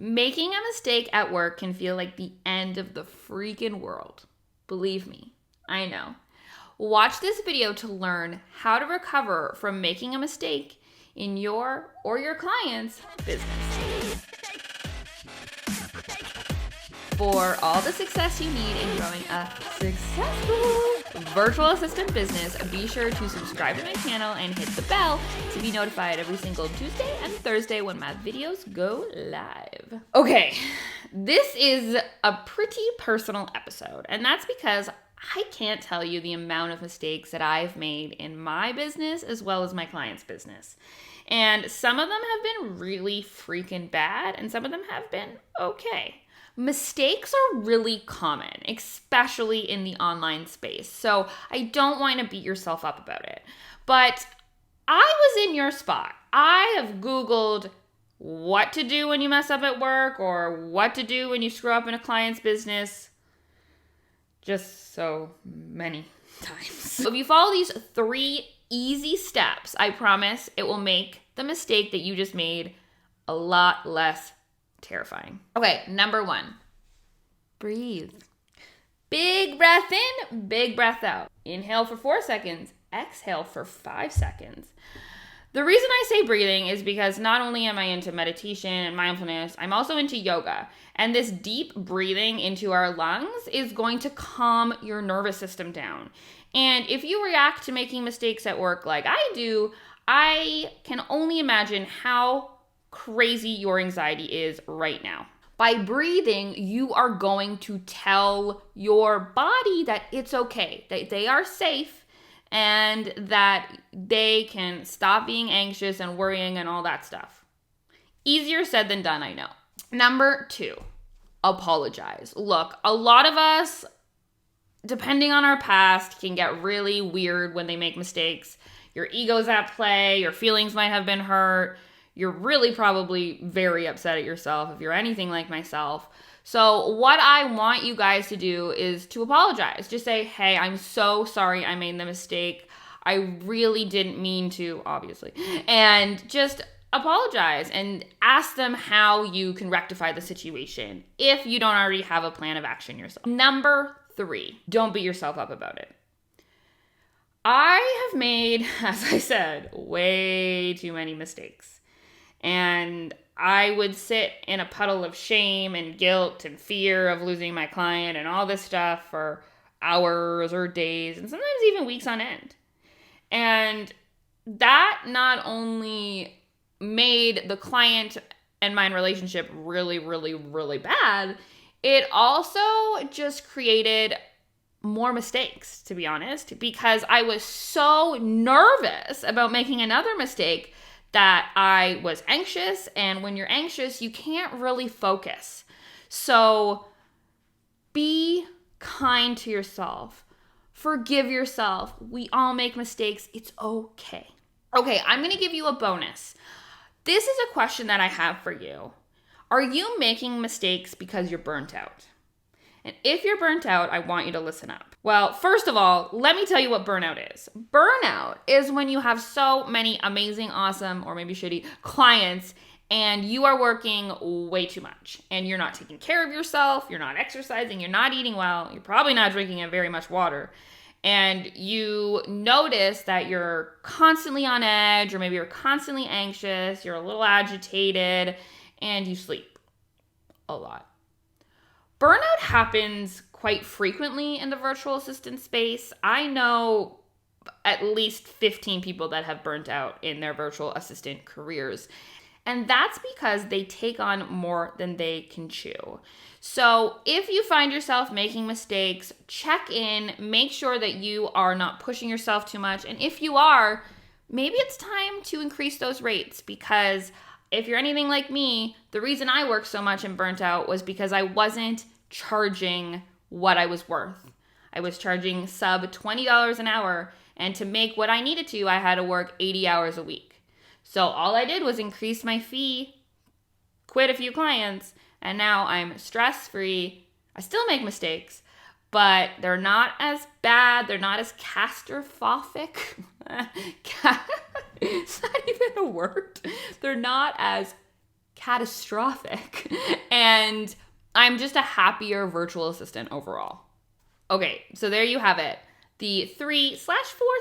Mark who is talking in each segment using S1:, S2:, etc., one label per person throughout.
S1: Making a mistake at work can feel like the end of the freaking world. Believe me, I know. Watch this video to learn how to recover from making a mistake in your or your client's business. For all the success you need in growing a successful virtual assistant business, be sure to subscribe to my channel and hit the bell to be notified every single Tuesday and Thursday when my videos go live. Okay, this is a pretty personal episode, and that's because I can't tell you the amount of mistakes that I've made in my business as well as my client's business. And some of them have been really freaking bad, and some of them have been okay. Mistakes are really common, especially in the online space. So I don't want to beat yourself up about it. But I was in your spot. I have Googled what to do when you mess up at work or what to do when you screw up in a client's business just so many times. So if you follow these 3 easy steps, I promise it will make the mistake that you just made a lot less terrifying. Okay, number 1, breathe. Big breath in, big breath out. Inhale for 4 seconds, exhale for 5 seconds. The reason I say breathing is because not only am I into meditation and mindfulness, I'm also into yoga. And this deep breathing into our lungs is going to calm your nervous system down. And if you react to making mistakes at work like I do, I can only imagine how crazy your anxiety is right now. By breathing, you are going to tell your body that it's okay, that they are safe, and that they can stop being anxious and worrying and all that stuff. Easier said than done, I know. Number 2, apologize. Look, a lot of us, depending on our past, can get really weird when they make mistakes. Your ego's at play, your feelings might have been hurt. You're really probably very upset at yourself if you're anything like myself. So what I want you guys to do is to apologize. Just say, hey, I'm so sorry I made the mistake. I really didn't mean to, obviously. And just apologize and ask them how you can rectify the situation if you don't already have a plan of action yourself. Number 3, don't beat yourself up about it. I have made, as I said, way too many mistakes. And I would sit in a puddle of shame and guilt and fear of losing my client and all this stuff for hours or days and sometimes even weeks on end. And that not only made the client and mine relationship really, really, really bad, it also just created more mistakes, to be honest, because I was so nervous about making another mistake that I was anxious, and when you're anxious, you can't really focus. So be kind to yourself. Forgive yourself. We all make mistakes. It's okay. Okay, I'm going to give you a bonus. This is a question that I have for you. Are you making mistakes because you're burnt out? And if you're burnt out, I want you to listen up. Well, first of all, let me tell you what burnout is. Burnout is when you have so many amazing, awesome, or maybe shitty clients, and you are working way too much. And you're not taking care of yourself, you're not exercising, you're not eating well, you're probably not drinking very much water. And you notice that you're constantly on edge, or maybe you're constantly anxious, you're a little agitated, and you sleep a lot. Burnout happens quite frequently in the virtual assistant space. I know at least 15 people that have burnt out in their virtual assistant careers. And that's because they take on more than they can chew. So if you find yourself making mistakes, check in, make sure that you are not pushing yourself too much. And if you are, maybe it's time to increase those rates, because if you're anything like me, the reason I worked so much and burnt out was because I wasn't charging what I was worth. I was charging sub $20 an hour, and to make what I needed to, I had to work 80 hours a week. So all I did was increase my fee, quit a few clients, and now I'm stress-free. I still make mistakes, but they're not as bad. They're not as catastrophic. It's not even a word. They're not as catastrophic. And I'm just a happier virtual assistant overall. Okay, so there you have it. The 3/4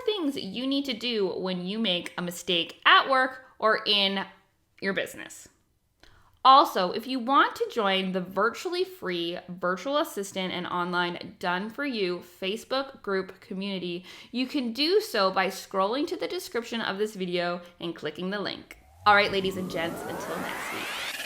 S1: things you need to do when you make a mistake at work or in your business. Also, if you want to join the virtually free virtual assistant and online done for you Facebook group community, you can do so by scrolling to the description of this video and clicking the link. All right, ladies and gents, until next week.